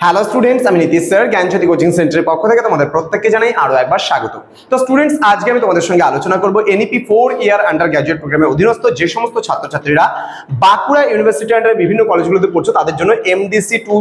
Hello students, আমি Nitish sir জ্ঞানজ্যোতি coaching সেন্টারের পক্ষ থেকে তোমাদের প্রত্যেককে জানাই আরো একবার স্বাগত। তো স্টুডেন্টস, আজকে আমি তোমাদের সঙ্গে আলোচনা করব এনইপি 4 ইয়ার আন্ডার গ্র্যাজুয়েট প্রোগ্রামের অধীনস্থ যে সমস্ত ছাত্রছাত্রীরা বাঁকুড়া ইউনিভার্সিটি আন্ডারে বিভিন্ন কলেজগুলোতে পড়ছো তাদের জন্য এমডিসি 2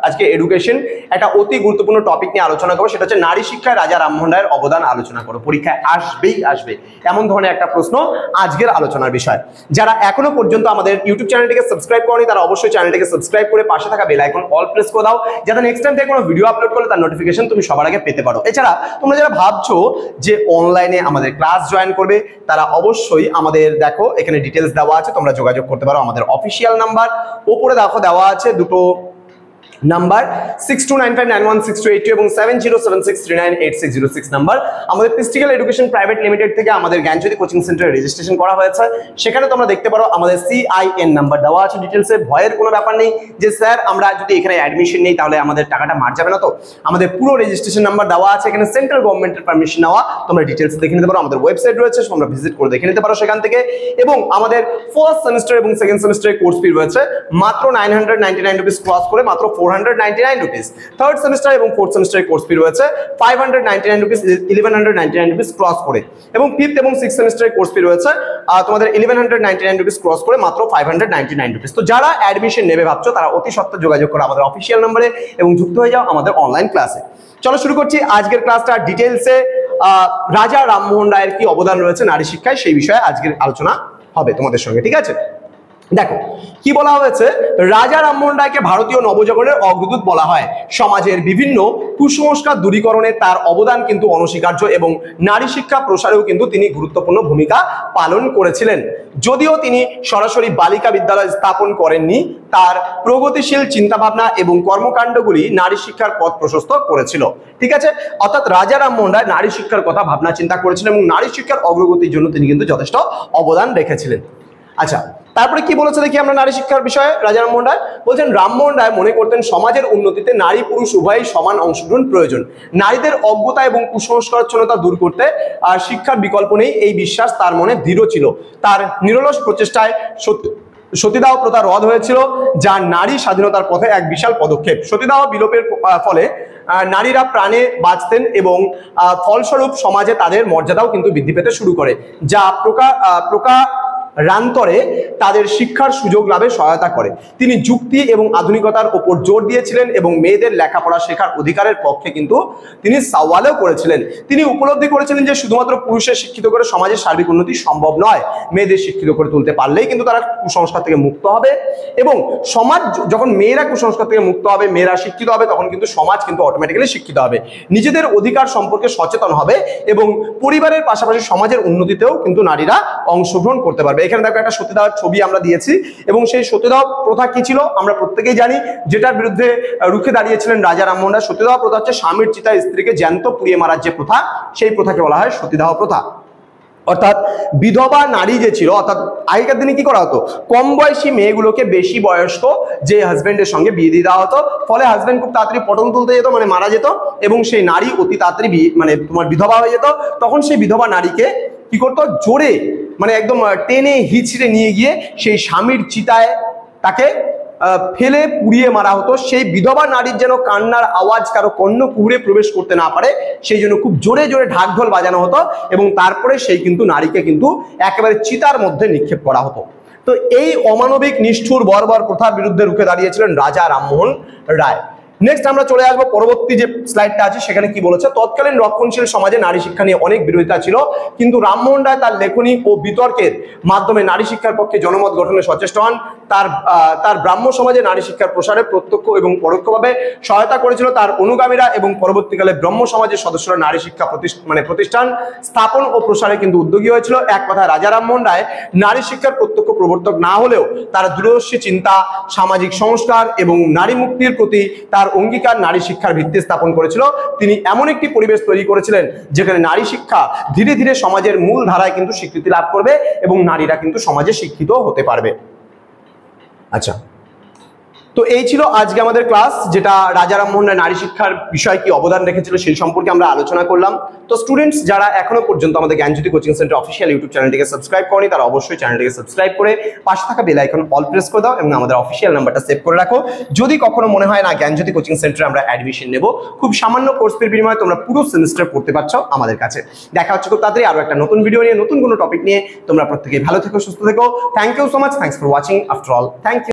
আজকে এডুকেশন একটা অতি গুরুত্বপূর্ণ টপিক নিয়ে আলোচনা করবো। সেটা হচ্ছে নারী শিক্ষায় রাজা রামমোহন রায়ের অবদান আলোচনা করবো। পরীক্ষায় আসবে এমন ধরনের একটা প্রশ্ন আজকের আলোচনার বিষয়। যারা এখনো পর্যন্ত আমাদের ইউটিউব চ্যানেলটিকে সাবস্ক্রাইব করনি তারা অবশ্যই চ্যানেলটিকে সাবস্ক্রাইব করে পাশে থাকা বেল আইকন অল প্রেস করে দাও, যাতে নেক্সট টাইম থেকে কোনো ভিডিও আপলোড করলে তার নোটিফিকেশন তুমি সবার আগে পেতে পারো। এছাড়া তোমরা যারা ভাবছো যে অনলাইনে আমাদের ক্লাস জয়েন করবে তারা অবশ্যই আমাদের দেখো এখানে ডিটেলস দেওয়া আছে, তোমরা যোগাযোগ করতে পারো। আমাদের অফিসিয়াল নাম্বার ওপরে দেখো দেওয়া আছে দুটো নাম্বার 6295916282 এবং 7076398606 নাম্বার। আমাদের পিস্টিক্যাল এডুকেশন প্রাইভেট লিমিটেড থেকে আমাদের জ্ঞানজ্যোতি কোচিং সেন্টারে রেজিস্ট্রেশন করা হয়েছে। সেখানে তোমরা দেখতে পারো আমাদের CIN নাম্বার দেওয়া আছে ডিটেলসে। ভয়ের কোনো ব্যাপার নেই যে স্যার আমরা যদি এখানে অ্যাডমিশন নেই তাহলে আমাদের টাকাটা মার যাবে না। তো আমাদের পুরো রেজিস্ট্রেশন নাম্বার দেওয়া আছে, এখানে সেন্ট্রাল গভর্নমেন্টের পারমিশন নেওয়া, তোমরা ডিটেলস দেখে নিতে পারো। আমাদের ওয়েবসাইট রয়েছে, তোমরা ভিজিট করে দেখে নিতে পারো সেখান থেকে। এবং আমাদের ফার্স্ট সেমিস্টার এবং সেকেন্ড সেমিস্টারের কোর্স ফি রয়েছে মাত্র 999 রুপিস ক্রস করে মাত্র 499 রুপিস। থার্ড সেমিস্টার এবং ফোর্থ সেমিস্টারের কোর্স ফি রয়েছে 599 রুপিস 1199 রুপিস ক্রস করে। এবং ফিফথ এবং সিক্স সেমিস্টারের কোর্স ফি রয়েছে তোমাদের 1199 রুপিস ক্রস করে মাত্র 599 রুপিস। তো যারা অ্যাডমিশন নেবে ভাবছো তারা অতি সত্ত্বর যোগাযোগ করো আমাদের অফিসিয়াল নম্বরে এবং যুক্ত হয়ে যাও আমাদের অনলাইন ক্লাসে। চলো শুরু করছি আজকের ক্লাসটা। ডিটেলসে রাজা রামমোহন রায়ের কি অবদান রয়েছে নারী শিক্ষায় সেই বিষয়ে আজকের আলোচনা হবে তোমাদের সঙ্গে, ঠিক আছে? দেখো কি বলা হয়েছে, রাজা রামমোহন রায়কে ভারতীয় নবজাগরণের অগ্রদূত বলা হয়। সমাজের বিভিন্ন কুসংস্কার দূরীকরণে তার অবদান কিন্তু অনস্বীকার্য এবং নারী শিক্ষা প্রসারেও কিন্তু তিনি গুরুত্বপূর্ণ ভূমিকা পালন করেছিলেন। যদিও তিনি সরাসরি বালিকা বিদ্যালয় স্থাপন করেননি, তার প্রগতিশীল চিন্তাভাবনা এবং কর্মকাণ্ডগুলি নারী শিক্ষার পথ প্রশস্ত করেছিল, ঠিক আছে? অর্থাৎ রাজা রামমোহন রায় নারী শিক্ষার কথা ভাবনা চিন্তা করেছিলেন এবং নারী শিক্ষার অগ্রগতির জন্য তিনি কিন্তু যথেষ্ট অবদান রেখেছিলেন। আচ্ছা, তারপরে কি বলেছে দেখি আমরা নারী শিক্ষার বিষয়ে। রাজা রামমোহন রায় বলছেন, রামমোহন রায় মনে করতেন সমাজের উন্নতিতে নারী পুরুষ উভয়ই সমান অংশগ্রহণ প্রয়োজন। নারীদের অজ্ঞতা এবং কুসংস্কারচ্ছন্নতা দূর করতে আর শিক্ষার বিকল্প নেই এই বিশ্বাস তার মনে দৃঢ় ছিল। তার নিরলস প্রচেষ্টায় সতীদাহ প্রথা রদ হয়েছিল, যা নারী স্বাধীনতার পথে এক বিশাল পদক্ষেপ। সতীদাহ বিলোপের ফলে নারীরা প্রাণে বাঁচতেন এবং ফলস্বরূপ সমাজে তাদের মর্যাদাও কিন্তু বৃদ্ধি পেতে শুরু করে, যা রান্তরে তাদের শিক্ষার সুযোগ লাভে সহায়তা করে। তিনি যুক্তি এবং আধুনিকতার উপর জোর দিয়েছিলেন এবং মেয়েদের লেখাপড়া শেখার অধিকারের পক্ষে কিন্তু তিনি সওয়ালও করেছিলেন। তিনি উপলব্ধি করেছিলেন যে শুধুমাত্র পুরুষের শিক্ষিত করে সমাজের সার্বিক উন্নতি সম্ভব নয়, মেয়েদের শিক্ষিত করে তুলতে পারলেই কিন্তু তারা কুসংস্কার থেকে মুক্ত হবে। এবং সমাজ যখন মেয়েরা কুসংস্কার থেকে মুক্ত হবে, মেয়েরা শিক্ষিত হবে, তখন কিন্তু সমাজ কিন্তু অটোমেটিক্যালি শিক্ষিত হবে, নিজেদের অধিকার সম্পর্কে সচেতন হবে এবং পরিবারের পাশাপাশি সমাজের উন্নতিতেও কিন্তু নারীরা অংশগ্রহণ করতে পারবে। এখানে দেখো একটা সতীদাহর ছবি আমরা দিয়েছি এবং সেই সতীদাহ প্রথা কি ছিল আমরা প্রত্যেকেই জানি, যেটার বিরুদ্ধে রুখে দাঁড়িয়েছিলেন রাজা রামমোহন রায়। সতীদাহ প্রথা হচ্ছে স্বামীর চিতায় স্ত্রীকে জ্যান্ত পুড়িয়ে মারার যে প্রথা, সেই প্রথাকে বলা হয় সতীদাহ প্রথা। অর্থাৎ বিধবা নারী যে ছিল, অর্থাৎ আগেকার দিনে কি করা হতো, কম বয়সী মেয়েগুলোকে বেশি বয়স্ক যে হাজবেন্ডের সঙ্গে বিয়ে দিয়ে দেওয়া হতো। ফলে হাজবেন্ড খুব তাড়াতাড়ি পটল তুলতে যেত, মানে মারা যেত, এবং সেই নারী অতি তাড়াতাড়ি মানে তোমার বিধবা হয়ে যেত। তখন সেই বিধবা নারীকে কি করতো, জোরে মানে একদম টেনে হিচড়ে নিয়ে গিয়ে সেই স্বামীর চিতায় তাকে ফেলে পুড়িয়ে মারা হতো। সেই বিধবা নারীর যেন কান্নার আওয়াজ কারো কর্ণকুহরে প্রবেশ করতে না পারে সেই জন্য খুব জোরে জোরে ঢাকঢোল বাজানো হতো এবং তারপরে সেই কিন্তু নারীকে কিন্তু একেবারে চিতার মধ্যে নিক্ষেপ করা হতো। তো এই অমানবিক নিষ্ঠুর বর্বর প্রথার বিরুদ্ধে রুখে দাঁড়িয়েছিলেন রাজা রামমোহন রায়। নেক্সট আমরা চলে আসবো পরবর্তী যে স্লাইডটা আছে, সেখানে কি বলেছে, তৎকালীন রক্ষণশীল সমাজে নারী শিক্ষা নিয়ে অনেক বিরোধিতা ছিল, কিন্তু রামমোহন রায় তার লেখনী ও বিতর্কের মাধ্যমে নারী শিক্ষার পক্ষে জনমত গঠনে সচেষ্ট হন। তার ব্রাহ্ম সমাজে নারী শিক্ষার প্রসারে প্রত্যক্ষ এবং পরোক্ষভাবে সহায়তা করেছিল। তার অনুগামীরা এবং পরবর্তীকালে ব্রহ্ম সমাজের সদস্যরা নারী শিক্ষা প্রতিষ্ঠান স্থাপন ও প্রসারে কিন্তু উদ্যোগী হয়েছিল। এক কথায় রাজা রামমোহন রায় নারী শিক্ষার প্রত্যক্ষ প্রবর্তক না হলেও তার দূরদর্শী চিন্তা, সামাজিক সংস্কার এবং নারী মুক্তির প্রতি তার অঙ্গীকার নারী শিক্ষার ভিত্তি স্থাপন করেছিল। তিনি এমন একটি পরিবেশ তৈরি করেছিলেন যেখানে নারী শিক্ষা ধীরে ধীরে সমাজের মূল ধারায় কিন্তু স্বীকৃতি লাভ করবে এবং নারীরা কিন্তু সমাজে শিক্ষিত হতে পারবে। আচ্ছা, তো এই ছিল আজকে আমাদের ক্লাস, যেটা রাজা রামমোহন রায় নারী শিক্ষার বিষয় কি অবদান রেখেছিল সেই সম্পর্কে আমরা আলোচনা করলাম। তো স্টুডেন্টস যারা এখনো পর্যন্ত আমাদের জ্ঞানজ্যোতি কোচিং সেন্টার অফিসিয়াল ইউটিউব চ্যানেলটিকে সাবস্ক্রাইব করেনি, তারা অবশ্যই চ্যানেলটিকে সাবস্ক্রাইব করে পাশে থাকা বেল আইকন অল প্রেস করে দাও এবং আমাদের অফিসিয়াল নাম্বারটা সেভ করে রাখো। যদি কখনো মনে হয় না জ্ঞানজ্যোতি কোচিং সেন্টারে আমরা অ্যাডমিশন নেব, খুব সামান্য কোর্স ফির বিনিময়ে তোমরা পুরো সেমিস্টার পড়তে পারছো আমাদের কাছে। দেখা হচ্ছে খুব তাড়াতাড়ি আরো একটা নতুন ভিডিও নিয়ে, নতুন কোনো টপিক নিয়ে। তোমরা প্রত্যেকেই ভালো থেকো, সুস্থ থেকো। Thank you so much, thanks for watching after all, thank you.